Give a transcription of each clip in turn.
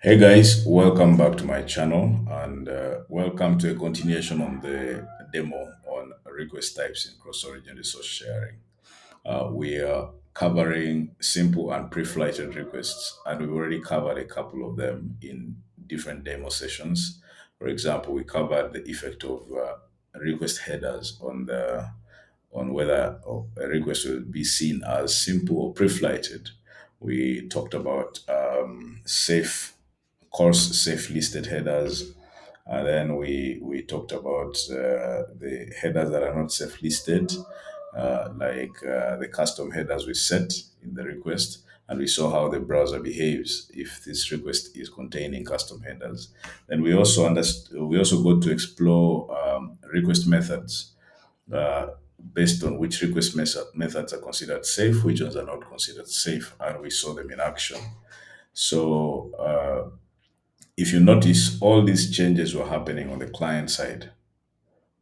Hey guys, welcome back to my channel and welcome to a continuation on the demo on request types in cross-origin resource sharing. We are covering simple and pre-flighted requests, and we've already covered a couple of them in different demo sessions. For example, we covered the effect of request headers on whether a request will be seen as simple or pre-flighted. We talked about safe CORS safe listed headers. And then we talked about the headers that are not safe listed, like the custom headers we set in the request. And we saw how the browser behaves if this request is containing custom headers. Then we also got to explore request methods uh, based on which methods are considered safe, which ones are not considered safe, and we saw them in action. So if you notice, all these changes were happening on the client side.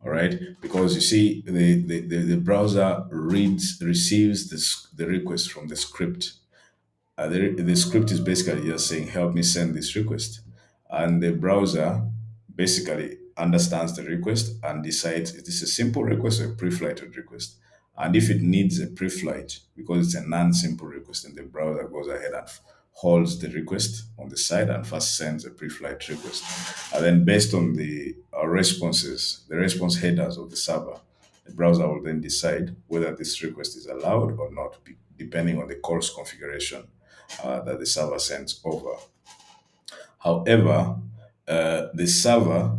All right, because you see, the browser receives the request from the script. The script is basically just saying, help me send this request. And the browser basically understands the request and decides, is this a simple request or a pre-flighted request? And if it needs a pre-flight, because it's a non-simple request, then the browser goes ahead and holds the request on the side and first sends a pre-flight request. And then based on the responses, the response headers of the server, the browser will then decide whether this request is allowed or not, depending on the CORS configuration that the server sends over. However, the server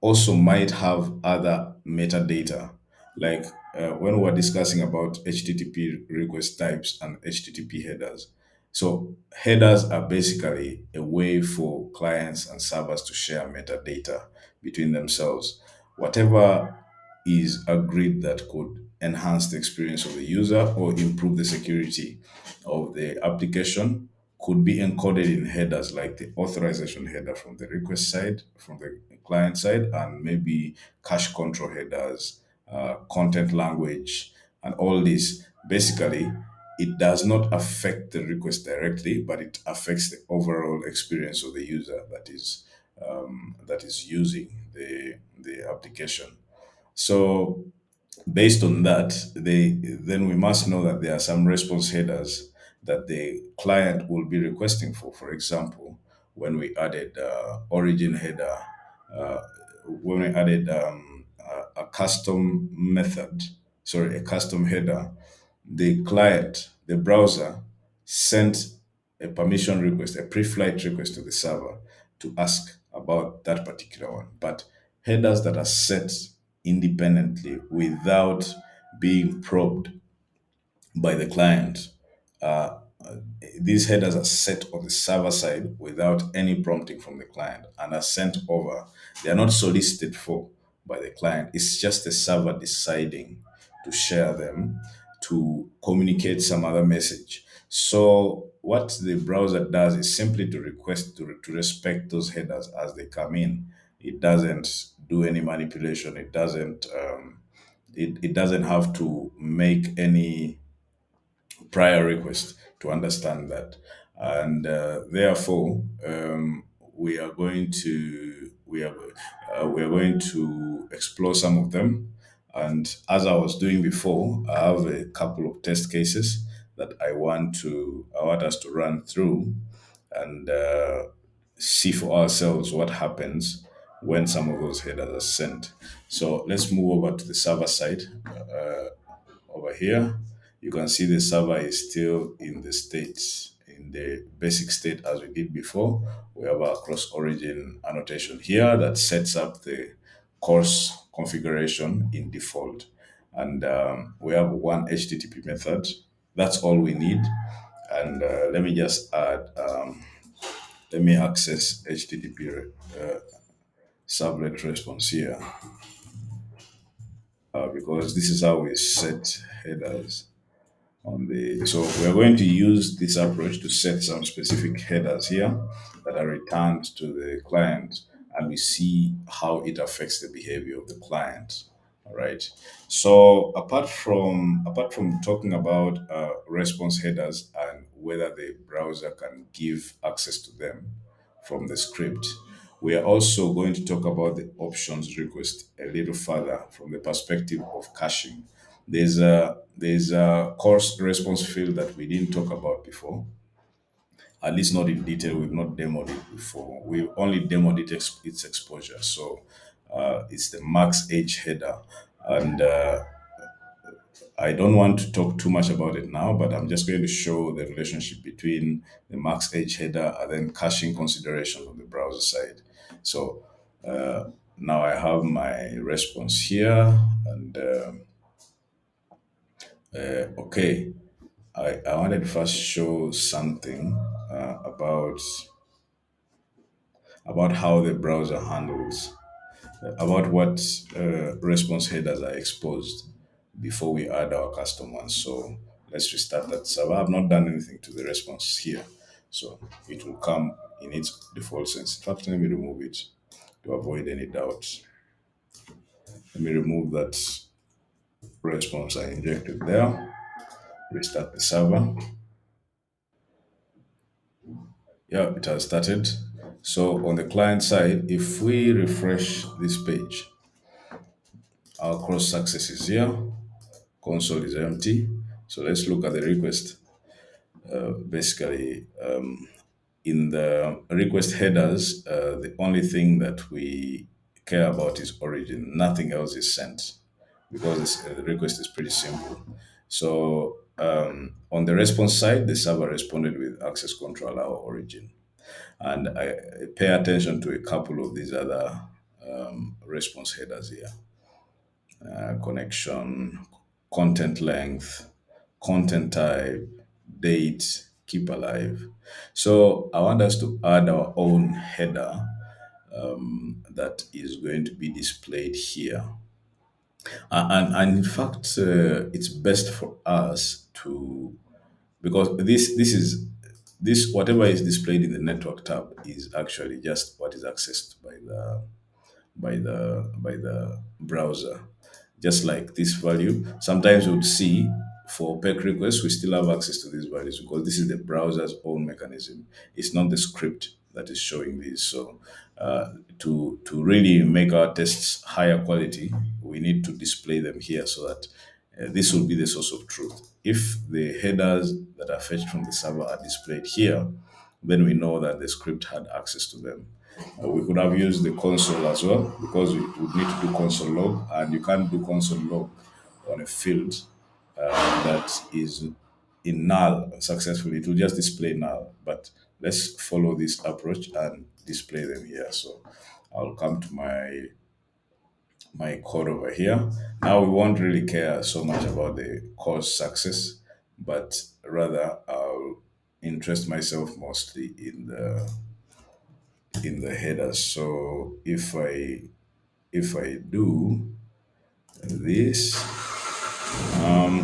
also might have other metadata, like when we're discussing about HTTP request types and HTTP headers. So headers are basically a way for clients and servers to share metadata between themselves. Whatever is agreed that could enhance the experience of the user or improve the security of the application could be encoded in headers like the authorization header from the request side, from the client side, and maybe cache control headers, content language, and all this. Basically, it does not affect the request directly, but it affects the overall experience of the user that is using the application. So based on that, then we must know that there are some response headers that the client will be requesting for. For example, when we added origin header, uh, when we added a custom method, sorry, a custom header, the client, the browser, sent a permission request, a pre-flight request to the server to ask about that particular one. But headers that are set independently without being probed by the client. Uh, these headers are set on the server side without any prompting from the client and are sent over. They are not solicited for by the client. It's just the server deciding to share them to communicate some other message. So what the browser does is simply to request to respect those headers as they come in. It doesn't do any manipulation. It doesn't have to make any prior request to understand that. And therefore, we are going to explore some of them. And as I was doing before, I have a couple of test cases that I want us to run through and see for ourselves what happens when some of those headers are sent. So let's move over to the server side. Over here, you can see the server is still in in the basic state as we did before. We have our cross origin annotation here that sets up the course configuration in default. And we have one HTTP method. That's all we need. And let me just add, let me access HTTP servlet response here because this is how we set headers. So we're going to use this approach to set some specific headers here that are returned to the client, and we see how it affects the behavior of the client. All right. So apart from talking about response headers and whether the browser can give access to them, from the script. We are also going to talk about the options request a little further from the perspective of caching. There's a course response field that we didn't talk about before, at least not in detail. We've not demoed it before. We've only demoed its exposure. So it's the maxAge header. And I don't want to talk too much about it now, but I'm just going to show the relationship between the maxAge header and then caching considerations on the browser side. So now I have my response here, and okay, I wanted to first show something about how the browser handles about what response headers are exposed before we add our custom ones. So let's restart that server. I've not done anything to the response here. So it will come in its default sense. In fact, let me remove it to avoid any doubt. Let me remove that response I injected there. Restart the server. Yeah, it has started. So on the client side, if we refresh this page, our cross success is here. Console is empty. So let's look at the request. Basically, in the request headers, the only thing that we care about is origin. Nothing else is sent because the request is pretty simple. So on the response side, the server responded with access control allow origin. And I pay attention to a couple of these other response headers here: connection, content length, content type, date, keep alive. So I want us to add our own header that is going to be displayed here. And in fact, it's best for us to, because this whatever is displayed in the network tab is actually just what is accessed by the browser. Just like this value, sometimes we would see for OPEC requests, we still have access to these values because this is the browser's own mechanism. It's not the script that is showing these. So to really make our tests higher quality, we need to display them here so that this will be the source of truth. If the headers that are fetched from the server are displayed here, then we know that the script had access to them. We could have used the console as well because we would need to do console log, and you can't do console log on a field that is in null successfully. It will just display null. But let's follow this approach and display them here. So I'll come to my code over here. Now we won't really care so much about the course success, but rather I'll interest myself mostly in the headers. So if I do this,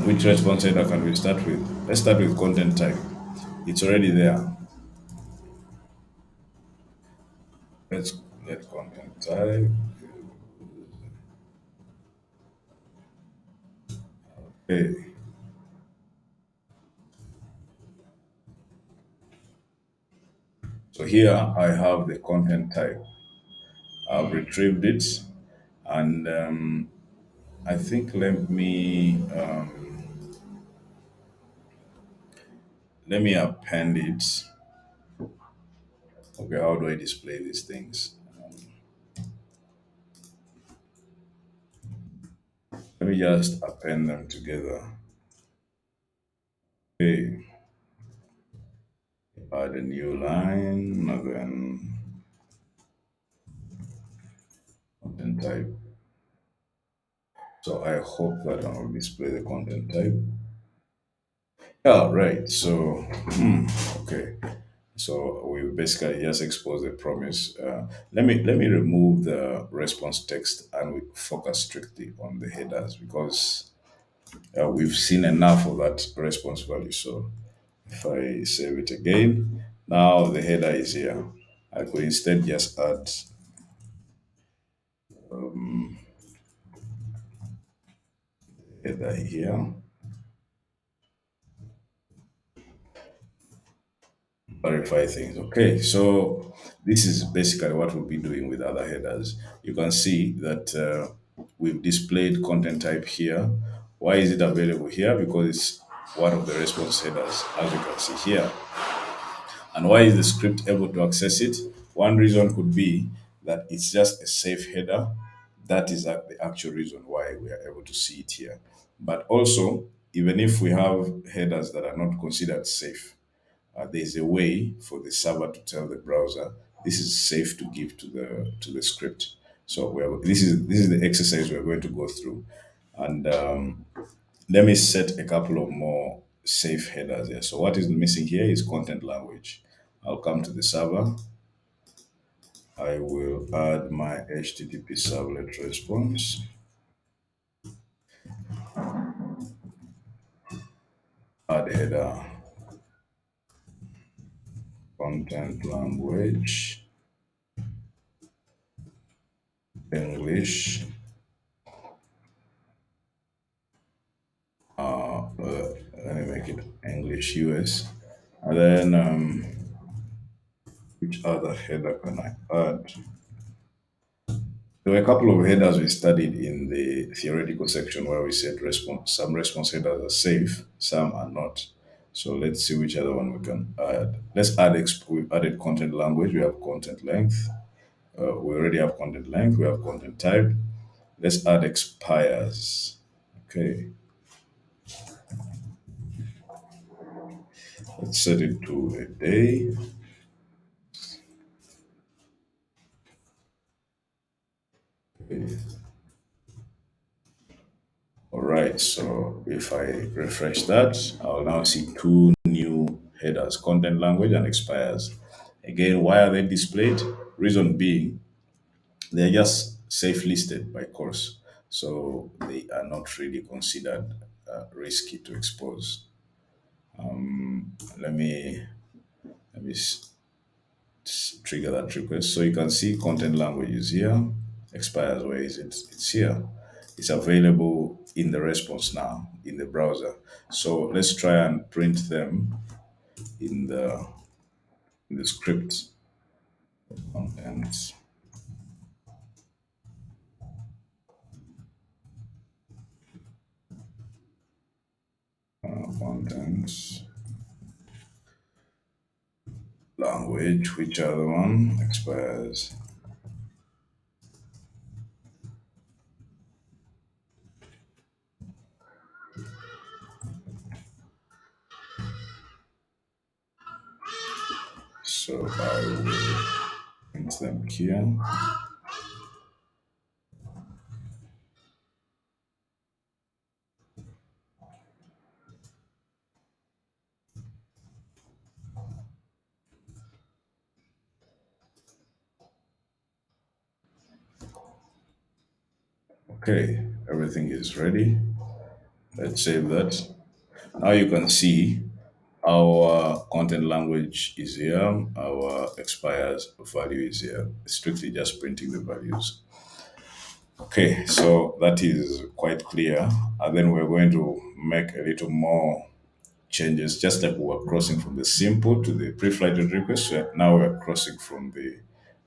which response header can we start with? Let's start with content type. It's already there. Let's get content type. Okay. So here I have the content type. I've retrieved it, and I think let me append it. Okay, how do I display these things? Let me just append them together. Okay, add a new line, and then content type. So I hope that I will display the content type. Yeah, right. So, okay. So we basically just expose the promise. Let me remove the response text and we focus strictly on the headers because we've seen enough of that response value. So if I save it again, now the header is here. I could instead just add header here. clarify things. Okay, so this is basically what we'll be doing with other headers. You can see that we've displayed content type here. Why is it available here? Because it's one of the response headers, as you can see here. And why is the script able to access it? One reason could be that it's just a safe header. That is the actual reason why we are able to see it here. But also, even if we have headers that are not considered safe, there's a way for the server to tell the browser this is safe to give to the script. So this is the exercise we're going to go through, and let me set a couple of more safe headers here. So what is missing here is content language. I'll come to the server. I will add my HTTP servlet response, add header, content language, English, let me make it English US. And then which other header can I add? There were a couple of headers we studied in the theoretical section where we said some response headers are safe, some are not. So let's see which other one we can add. Let's add, we've added content language, we have content length. We already have content length, we have content type. Let's add expires. Okay, let's set it to a day. Okay. All right, so if I refresh that, I'll now see two new headers, content language and expires. Again, why are they displayed? Reason being, they're just safe listed by CORS, so they are not really considered risky to expose. Let me trigger that request. So you can see content language is here, expires, where is it? It's here. It's available in the response now in the browser. So let's try and print them in the script contents, contents, language, which other one expires. So I will print them here. Okay, everything is ready. Let's save that. Now you can see our content language is here, our expires value is here. Strictly just printing the values. Okay, so that is quite clear. And then we're going to make a little more changes, just like we were crossing from the simple to the pre-flighted request. So now we're crossing from the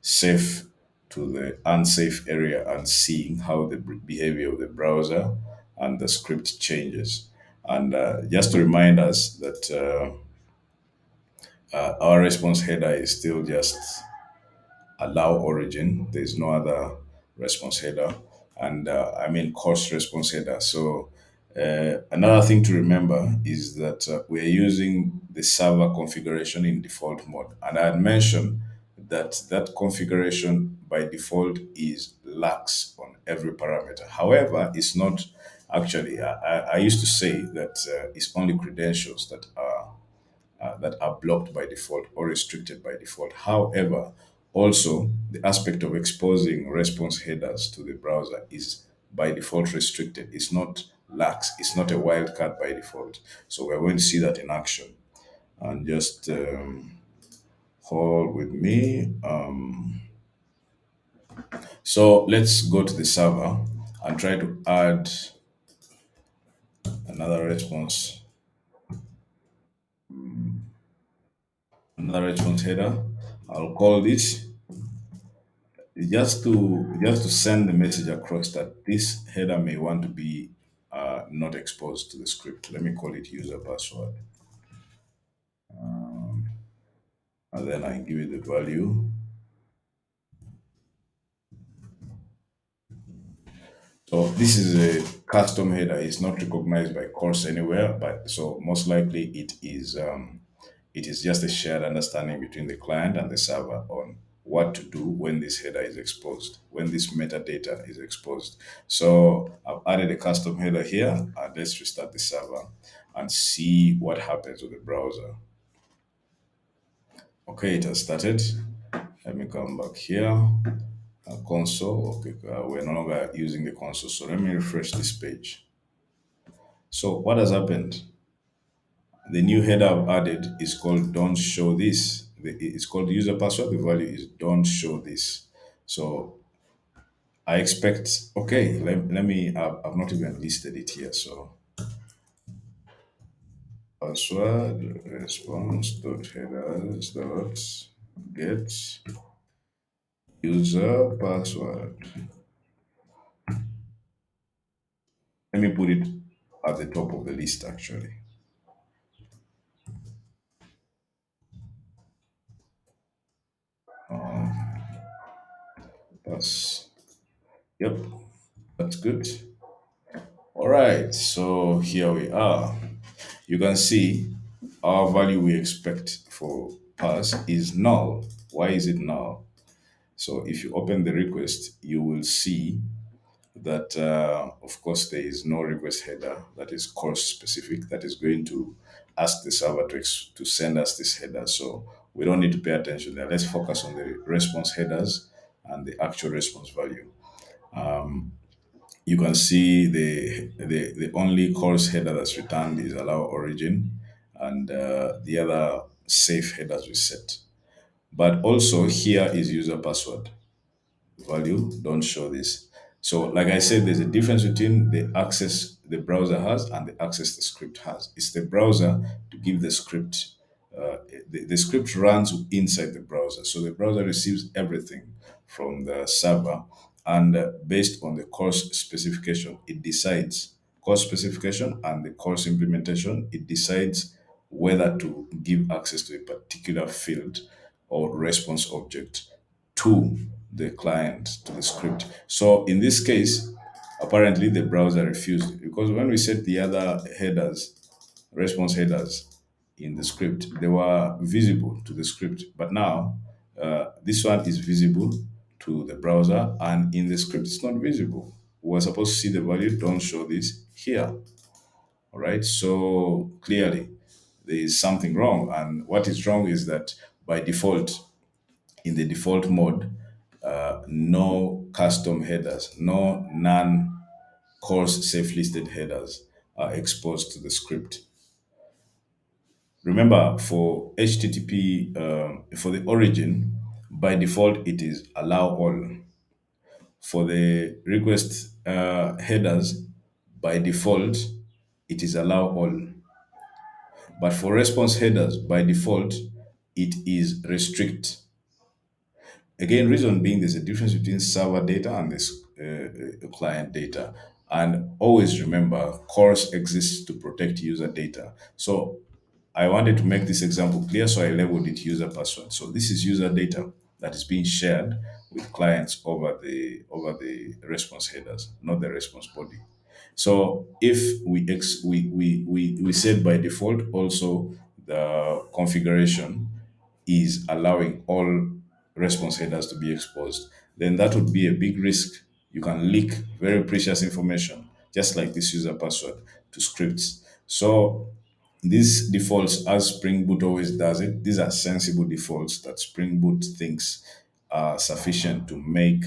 safe to the unsafe area and seeing how the behavior of the browser and the script changes. And just to remind us that our response header is still just allow origin. There's no other response header, and I mean course response header. So another thing to remember is that we're using the server configuration in default mode, and I had mentioned that that configuration by default is lax on every parameter. However, it's not actually. I used to say that it's only credentials that are blocked by default or restricted by default. However, also the aspect of exposing response headers to the browser is by default restricted. It's not lax. It's not a wildcard by default. So we're going to see that in action. And just hold with me. So let's go to the server and try to add another response. another response header. I'll call this just to send the message across that this header may want to be not exposed to the script. Let me call it user password, and then I give it the value. So this is a custom header. It's not recognized by CORS anywhere, but so most likely it is just a shared understanding between the client and the server on what to do when this header is exposed, when this metadata is exposed. So I've added a custom header here, and let's restart the server and see what happens with the browser. Okay, it has started. Let me come back here. Console. Okay, we're no longer using the console. So let me refresh this page. So what has happened? The new header I've added is called "Don't show this." It's called user password. The value is "Don't show this." So I expect. Okay, let me. I've not even listed it here. So password response dot headers dot get user password. Let me put it at the top of the list actually. That's Yep, that's good. All right, so here we are. You can see our value we expect for pass is null. Why is it null? So if you open the request, you will see that, of course, there is no request header that is course specific that is going to ask the server to send us this header. So we don't need to pay attention there. Let's focus on the response headers and the actual response value. You can see the only course header that's returned is allow origin, and the other safe headers we set. But also here is user password value. Don't show this. So like I said, there's a difference between the access the browser has and the access the script has. It's the browser to give the script. The script runs inside the browser, so the browser receives everything from the server, and based on the course specification, it decides course specification and the course implementation. It decides whether to give access to a particular field or response object to the client, to the script. So in this case, apparently the browser refused because when we set the other headers, response headers in the script, they were visible to the script. But now this one is visible to the browser, and in the script it's not visible. We're supposed to see the value, don't show this here. All right. So clearly there is something wrong. And what is wrong is that by default, in the default mode, no custom headers, no non-course safe listed headers are exposed to the script. Remember, for HTTP, for the origin, by default, it is allow all. For the request headers, by default, it is allow all. But for response headers, by default, it is restrict. Again, reason being there's a difference between server data and this client data. And always remember, CORS exists to protect user data. So I wanted to make this example clear, so I labeled it user password. So this is user data that is being shared with clients over the response headers, not the response body. So if we set by default also the configuration is allowing all response headers to be exposed, then that would be a big risk. You can leak very precious information, just like this user password, to scripts. So these defaults, as Spring Boot always does it, these are sensible defaults that Spring Boot thinks are sufficient to make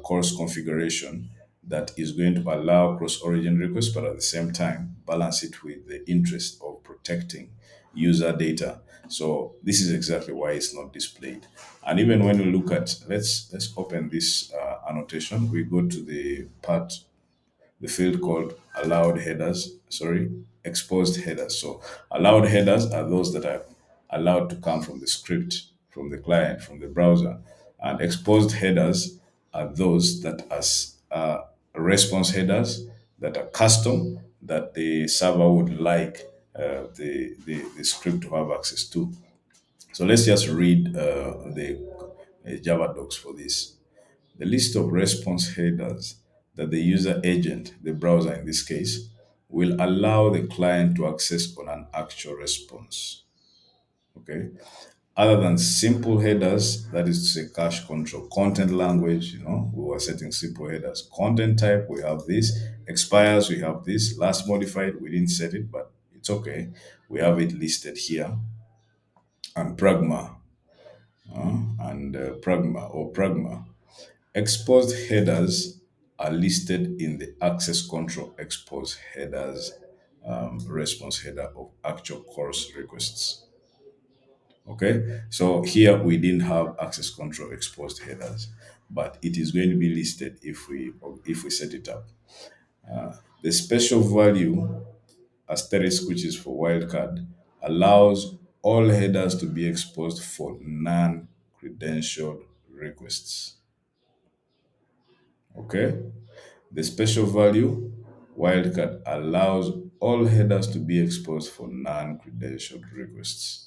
course configuration that is going to allow cross-origin requests, but at the same time balance it with the interest of protecting user data. So this is exactly why it's not displayed. And even when you look at, let's open this annotation. We go to the field called allowed headers, sorry, exposed headers. So allowed headers are those that are allowed to come from the script, from the client, from the browser. And exposed headers are those that are response headers that are custom that the server would like the script to have access to. So let's just read the Java docs for this. The list of response headers that the user agent, the browser in this case, will allow the client to access on an actual response. Okay. Other than simple headers, that is to say cache control, content language, we were setting simple headers. Content type, we have this. Expires, we have this. Last modified, we didn't set it, but it's okay. We have it listed here. And pragma, pragma. Exposed headers are listed in the access control expose headers response header of actual CORS requests. Okay, so here we didn't have access control exposed headers, but it is going to be listed if we set it up. The special value asterisk, which is for wildcard, allows all headers to be exposed for non-credentialed requests. Okay, the special value wildcard allows all headers to be exposed for non-credentialed requests.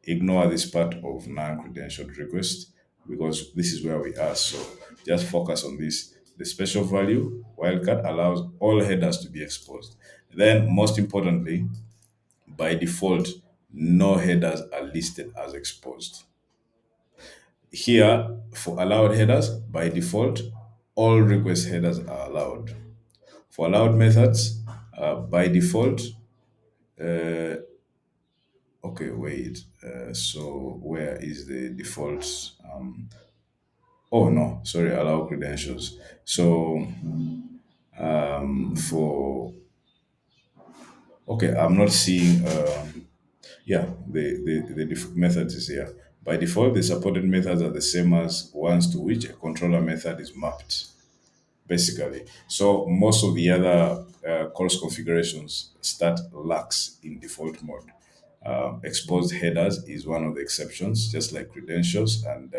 Ignore this part of non-credentialed request because this is where we are. So just focus on this. The special value wildcard allows all headers to be exposed. Then, most importantly, by default, no headers are listed as exposed. Here, for allowed headers, by default, all request headers are allowed. For allowed methods, by default, okay, wait. So where is the default? Oh no, sorry, allow credentials. So for okay, I'm not seeing. Yeah, the method is here. By default, the supported methods are the same as ones to which a controller method is mapped, basically. So most of the other course configurations start lax in default mode. Exposed headers is one of the exceptions, just like credentials and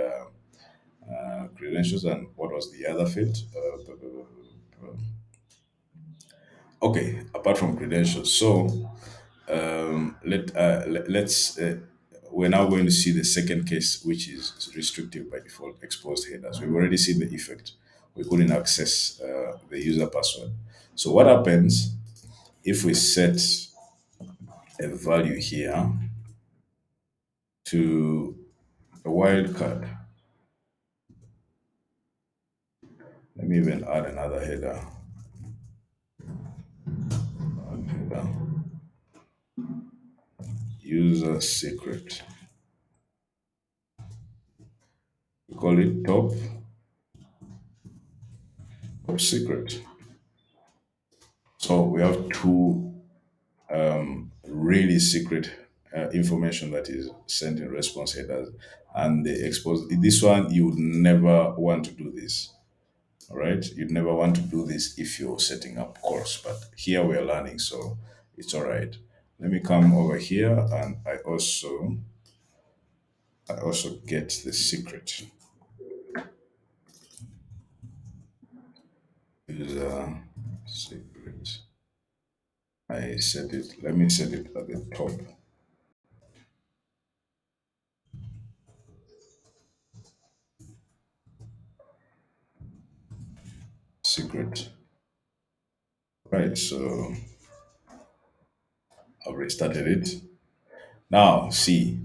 what was the other field? Okay, apart from credentials. So let's we're now going to see the second case, which is restrictive by default exposed headers. We've already seen the effect. We couldn't access the user password. So what happens if we set a value here to a wildcard? Let me even add another header. Header. User secret. We call it top secret. So we have two really secret information that is sent in response headers and they expose this one. You would never want to do this. All right, you'd never want to do this if you're setting up course, but here we're learning, so it's all right. Let me come over here and I also get the secret. User secret. I set it. Let me set it at the top. Secret. Right. So I've restarted it. Now see,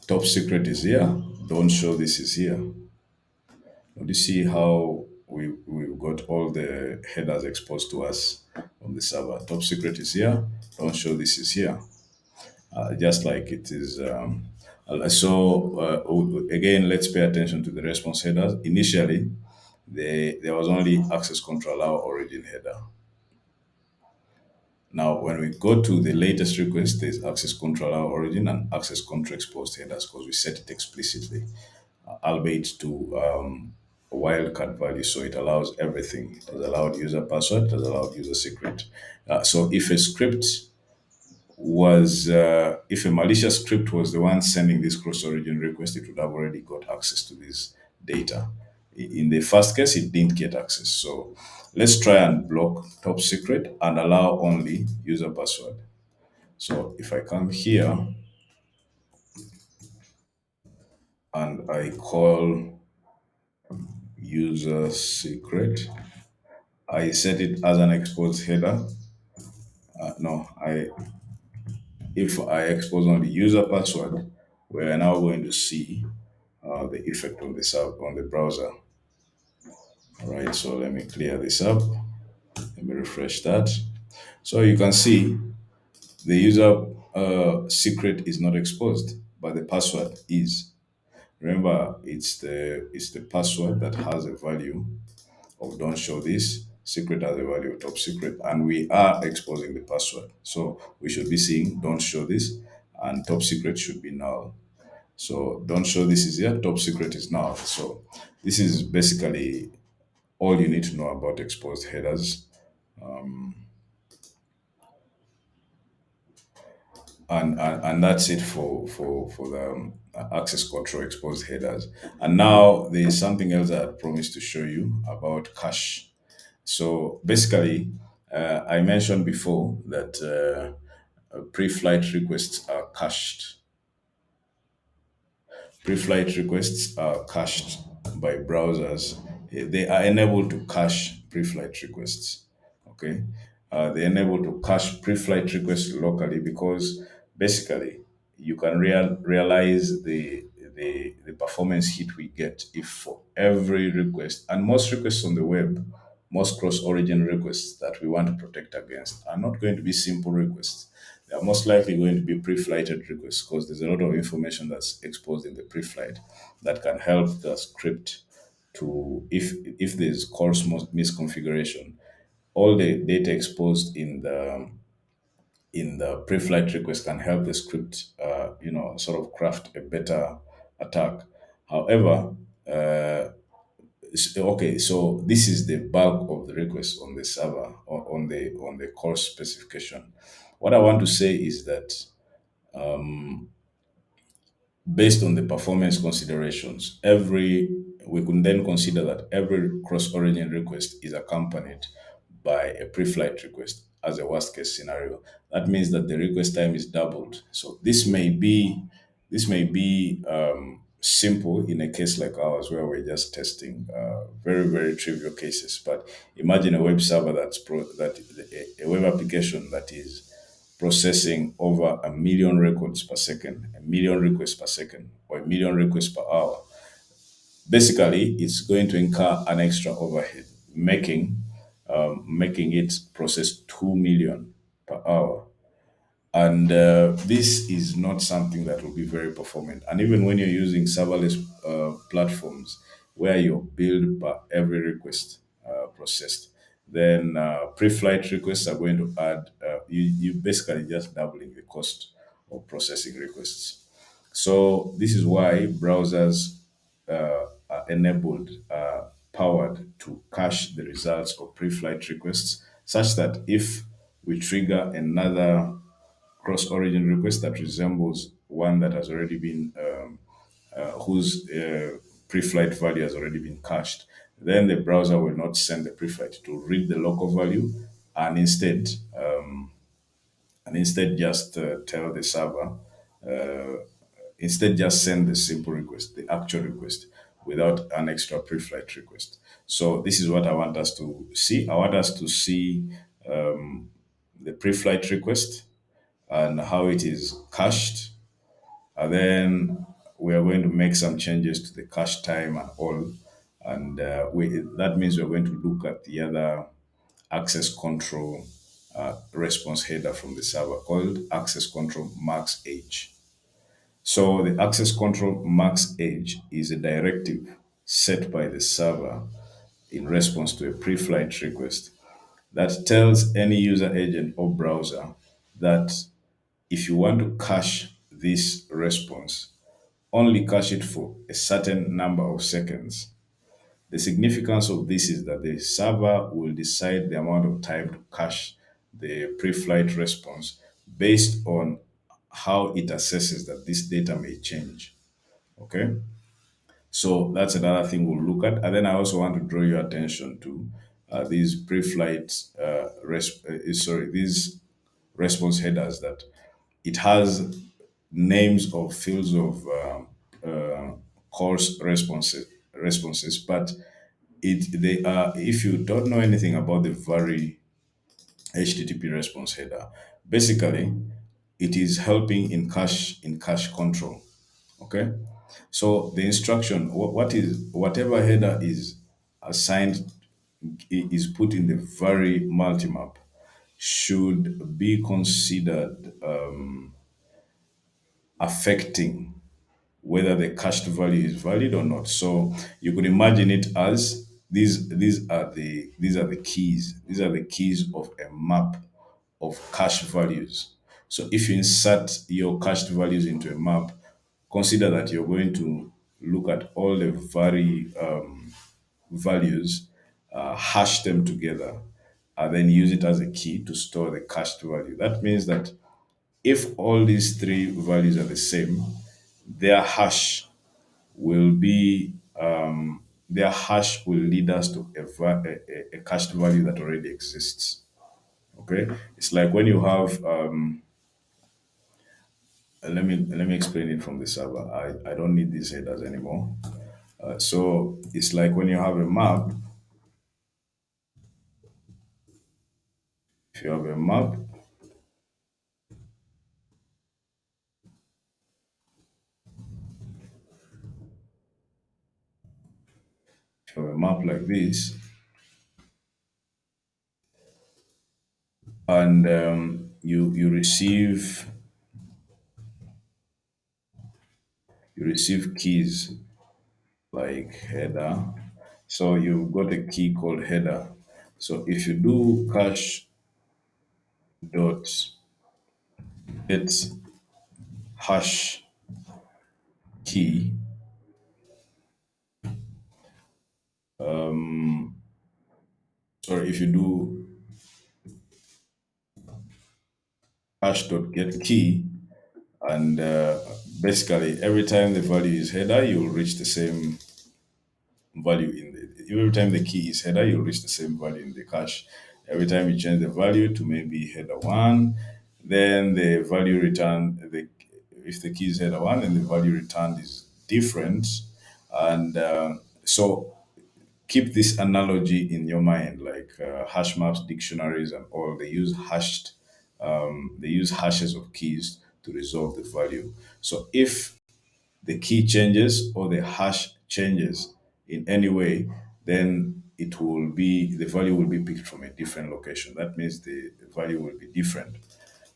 top secret is here. Don't show this is here. Now you see how we've got all the headers exposed to us on the server. Top secret is here. Don't show this is here. Just like it is. Again, let's pay attention to the response headers. Initially, there was only access control allow origin header. Now, when we go to the latest request, there's access control allow origin and access control exposed headers because we set it explicitly, albeit to a wildcard value. So it allows everything. It has allowed user password, it has allowed user secret. So if a script was if a malicious script was the one sending this cross-origin request, it would have already got access to this data. In the first case, it didn't get access. So let's try and block top secret and allow only user password. So if I come here and I call user secret, I set it as an exposed header. No, I if I expose only user password, we are now going to see the effect on the on the browser. All right, so let me clear this up. Let me refresh that. So you can see the user secret is not exposed, but the password is. Remember, it's the password that has a value of don't show this. Secret has a value of top secret, and we are exposing the password. So we should be seeing don't show this, and top secret should be null. So don't show this is here, top secret is null. So this is basically all you need to know about exposed headers. And that's it for the access control exposed headers. And now there's something else that I promised to show you about cache. So basically, I mentioned before that pre-flight requests are cached. Pre-flight requests are cached by browsers. They are enabled to cache pre-flight requests. Okay, they're enabled to cache pre-flight requests locally because basically you can realize the performance hit we get if for every request, and most requests on the web, most cross-origin requests that we want to protect against are not going to be simple requests. They are most likely going to be pre-flighted requests because there's a lot of information that's exposed in the pre-flight that can help the script to, if there's CORS misconfiguration, all the data exposed in the pre-flight request can help the script, sort of craft a better attack. However, okay, so this is the bulk of the request on the server or on the course specification. What I want to say is that based on the performance considerations, every we can then consider that every cross-origin request is accompanied by a pre-flight request as a worst-case scenario. That means that the request time is doubled. So this may be simple in a case like ours where we're just testing very very trivial cases. But imagine a web server a web application that is processing over a million records per second, a million requests per second, or a million requests per hour. Basically, it's going to incur an extra overhead, making it process 2 million per hour. And this is not something that will be very performant. And even when you're using serverless platforms where you build per every request processed, then pre-flight requests are going to add, you basically just doubling the cost of processing requests. So this is why browsers are enabled, powered to cache the results of pre-flight requests, such that if we trigger another cross-origin request that resembles one that has already been whose pre-flight value has already been cached, then the browser will not send the pre-flight to read the local value, and instead just tell the server, instead just send the simple request, the actual request, without an extra pre-flight request. So this is what I want us to see. I want us to see the pre-flight request and how it is cached. And then we are going to make some changes to the cache time and all. And that means we're going to look at the other access control response header from the server called access control maxAge. So the access control maxAge is a directive set by the server in response to a pre-flight request that tells any user agent or browser that if you want to cache this response, only cache it for a certain number of seconds. The significance of this is that the server will decide the amount of time to cache the pre-flight response based on how it assesses that this data may change. Okay. So that's another thing we'll look at. And then I also want to draw your attention to these pre-flight, these response headers that it has names of fields of course responses, but they are, if you don't know anything about the very HTTP response header, basically it is helping in cache control. Okay, so the instruction, what is whatever header is assigned is put in the very multimap should be considered affecting whether the cached value is valid or not. So you could imagine it as these are the keys. These are the keys of a map of cache values. So if you insert your cached values into a map, consider that you're going to look at all the values, hash them together, and then use it as a key to store the cached value. That means that if all these three values are the same, their hash will be their hash will lead us to a cached value that already exists. Okay, it's like when you have let me explain it from the server. I don't need these headers anymore. So it's like when you have a map. If you have a map, if you have a map like this, and you receive keys like header. So you've got a key called header. So if you do cache dot get hash key, sorry, if you do hash dot get key, and basically every time the value is header, you'll reach the same value in the every time the key is header, you'll reach the same value in the cache. Every time you change the value to maybe header one, then the value returned the if the key is header one and the value returned is different. And so keep this analogy in your mind, like hash maps, dictionaries, and all. They use hashes of keys to resolve the value. So if the key changes or the hash changes in any way, then the value will be picked from a different location. That means the value will be different.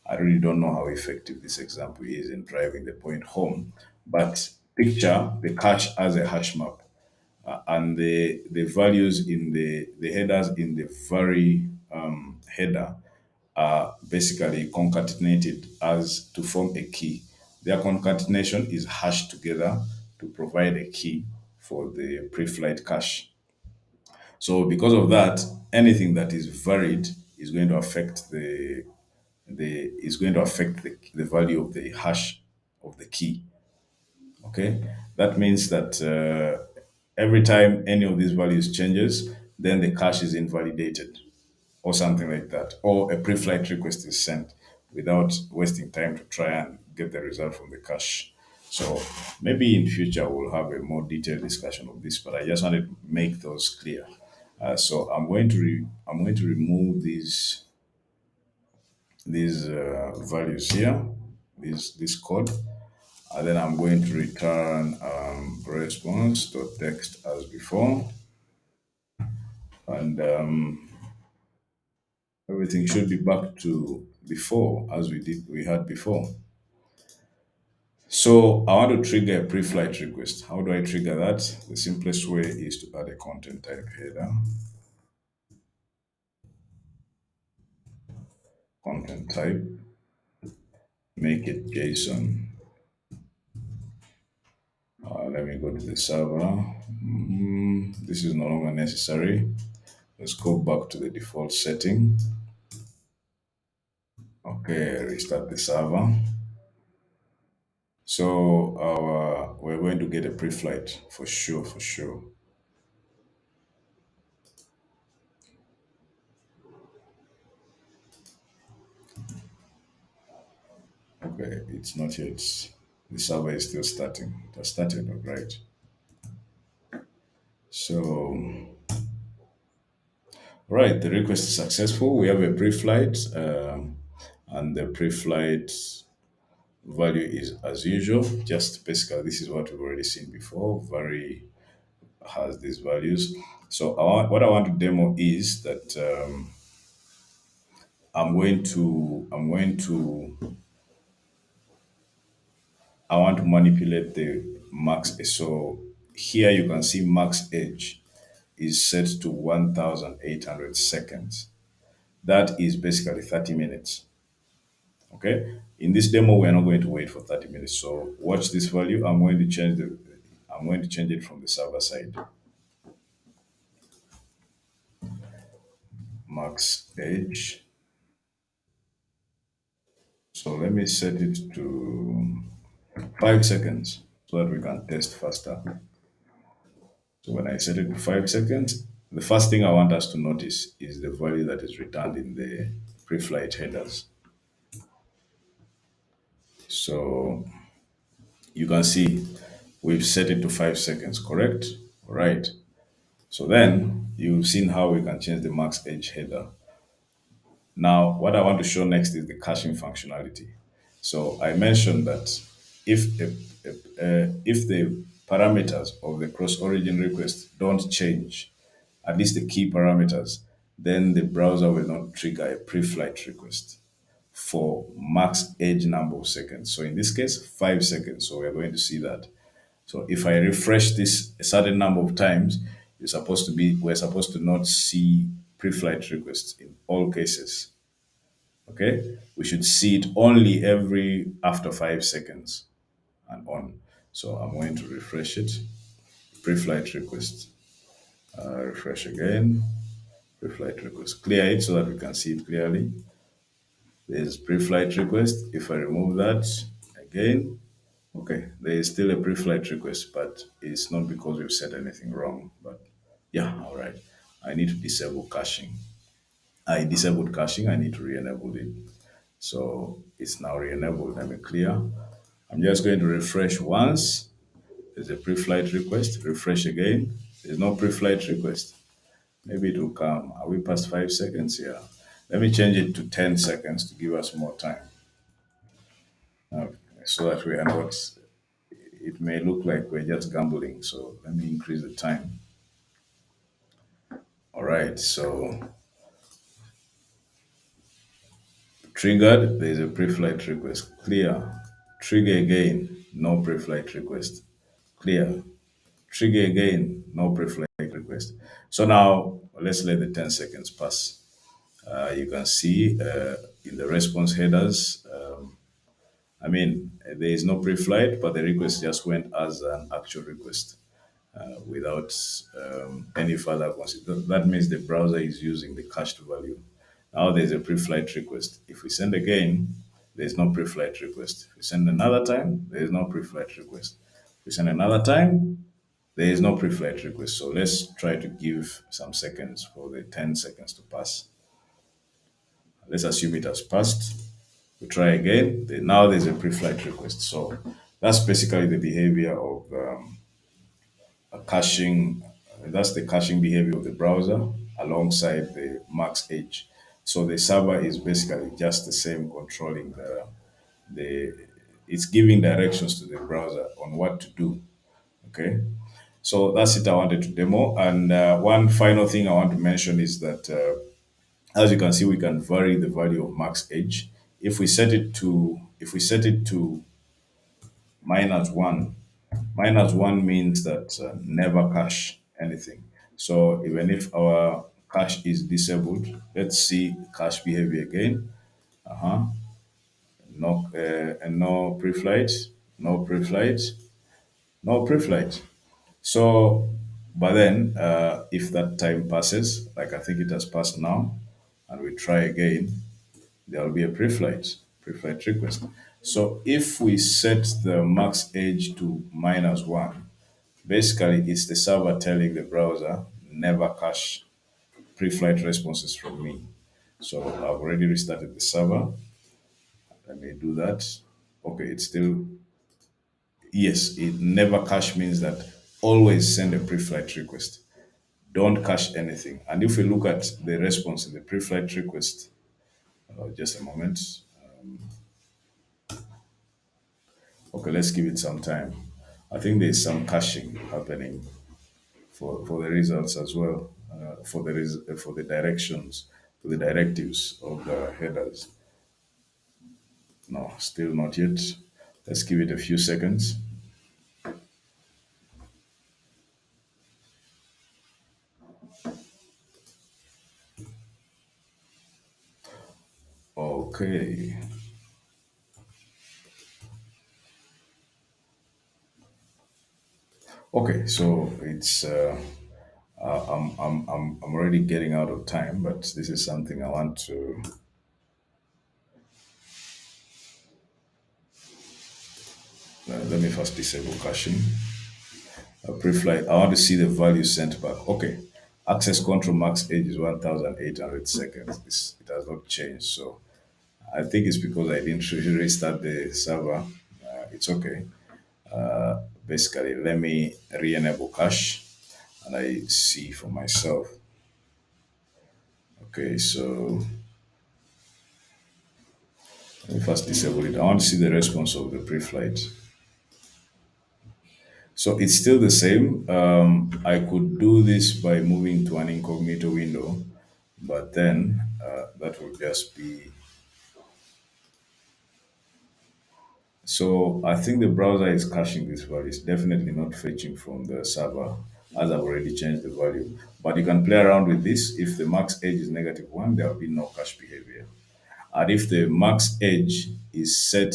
I really don't know how effective this example is in driving the point home, but picture the cache as a hash map, and the values in the headers in the very header are basically concatenated as to form a key. Their concatenation is hashed together to provide a key for the pre-flight cache. So because of that, anything that is varied is going to affect the value of the hash of the key. Okay, that means that every time any of these values changes, then the cache is invalidated or something like that, or a pre-flight request is sent without wasting time to try and get the result from the cache. So maybe in future we'll have a more detailed discussion of this, but I just wanted to make those clear. So I'm going to remove these values here, this code, and then I'm going to return response.text as before, and everything should be back to before as we had before. So I want to trigger a pre-flight request. How do I trigger that? The simplest way is to add a content type header, content type, make it JSON. Let me go to the server. This is no longer necessary. Let's go back to the default setting. Okay, restart the server. So we're going to get a pre-flight for sure, for sure. Okay, it's not yet. The server is still starting. It has started, all right. So, right, the request is successful. We have a pre-flight, and the pre-flight value is as usual. Just basically, this is what we've already seen before. Very has these values. So, what I want to demo is that I want to manipulate the max. So here you can see max edge is set to 1,800 seconds. That is basically 30 minutes. Okay. In this demo, we're not going to wait for 30 minutes. So watch this value. I'm going to change it from the server side. Max edge. So let me set it to 5 seconds so that we can test faster. So when I set it to 5 seconds, the first thing I want us to notice is the value that is returned in the pre-flight headers. So you can see we've set it to 5 seconds, correct? Right. So then you've seen how we can change the max edge header. Now, what I want to show next is the caching functionality. So I mentioned that if the parameters of the cross-origin request don't change, at least the key parameters, then the browser will not trigger a pre-flight request for max edge number of seconds. So in this case, 5 seconds. So we're going to see that. So if I refresh this a certain number of times, we're supposed to not see pre-flight requests in all cases. Okay, we should see it only every after 5 seconds and on. So I'm going to refresh it. Pre-flight request. Refresh again. Pre-flight request. Clear it so that we can see it clearly. There's pre-flight request. If I remove that again, okay, there is still a pre-flight request, but it's not because we've said anything wrong. But yeah, all right. I need to disable caching. I disabled caching. I need to re-enable it. So it's now re-enabled. Let me clear. I'm just going to refresh once. There's a pre-flight request. Refresh again. There's no pre-flight request. Maybe it will come. Are we past 5 seconds here? Let me change it to 10 seconds to give us more time. Okay. So that we are not, it may look like we're just gambling. So let me increase the time. All right. So triggered, there's a pre-flight request. Clear. Trigger again. No pre-flight request. Clear. Trigger again, no pre-flight request. So now let's let the 10 seconds pass. You can see in the response headers, there is no pre-flight, but the request just went as an actual request without any further consider. That means the browser is using the cached value. Now there's a pre-flight request. If we send again, there's no pre-flight request. If we send another time, there is no pre-flight request. If we send another time, there is no pre-flight request. So let's try to give some seconds for the 10 seconds to pass. Let's assume it has passed. We try again. Now there's a pre-flight request. So that's basically the behavior of a caching. That's the caching behavior of the browser alongside the max edge. So the server is basically just the same controlling the it's giving directions to the browser on what to do. Okay. So that's it I wanted to demo. And one final thing I want to mention is that, as you can see, we can vary the value of max edge. If we set it to -1, -1 means that never cache anything. So even if our cache is disabled, let's see cache behavior again. No, and no pre-flight, no pre-flight, no pre-flight. So, but then, if that time passes, like I think it has passed now, and we try again, there will be a pre-flight request. So if we set the max age to -1, basically it's the server telling the browser never cache pre-flight responses from me. So I've already restarted the server. Let me do that. Okay, it's still, yes, it never cache means that always send a pre-flight request. Don't cache anything. And if we look at the response in the pre-flight request, just a moment. Okay, let's give it some time. I think there's some caching happening for the results as well, for the directions, for the directives of the headers. No, still not yet. Let's give it a few seconds. Okay. Okay, so it's I'm already getting out of time, but this is something I want to. Let me first disable caching. Pre-flight. I want to see the value sent back. Okay, access control max age is 1,800 seconds. It has not changed, so I think it's because I didn't really restart the server. It's okay. Basically, let me re-enable cache, and I see for myself. Okay, so let me first disable it. I want to see the response of the pre-flight. So it's still the same. I could do this by moving to an incognito window, but then that will just be. So I think the browser is caching this value. It's definitely not fetching from the server as I've already changed the value. But you can play around with this. If the max age is -1, there will be no cache behavior. And if the max age is set,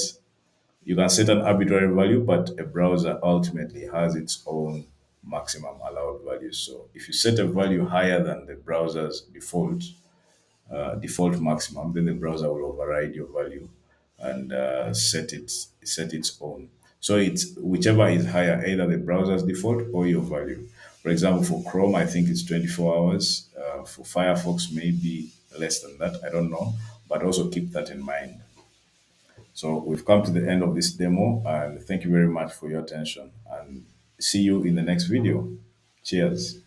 you can set an arbitrary value, but a browser ultimately has its own maximum allowed value. So if you set a value higher than the browser's default maximum, then the browser will override your value and set its own. So it's whichever is higher, either the browser's default or your value. For example, for Chrome, I think it's 24 hours. For Firefox, maybe less than that. I don't know, but also keep that in mind. So we've come to the end of this demo, and thank you very much for your attention. And see you in the next video. Cheers.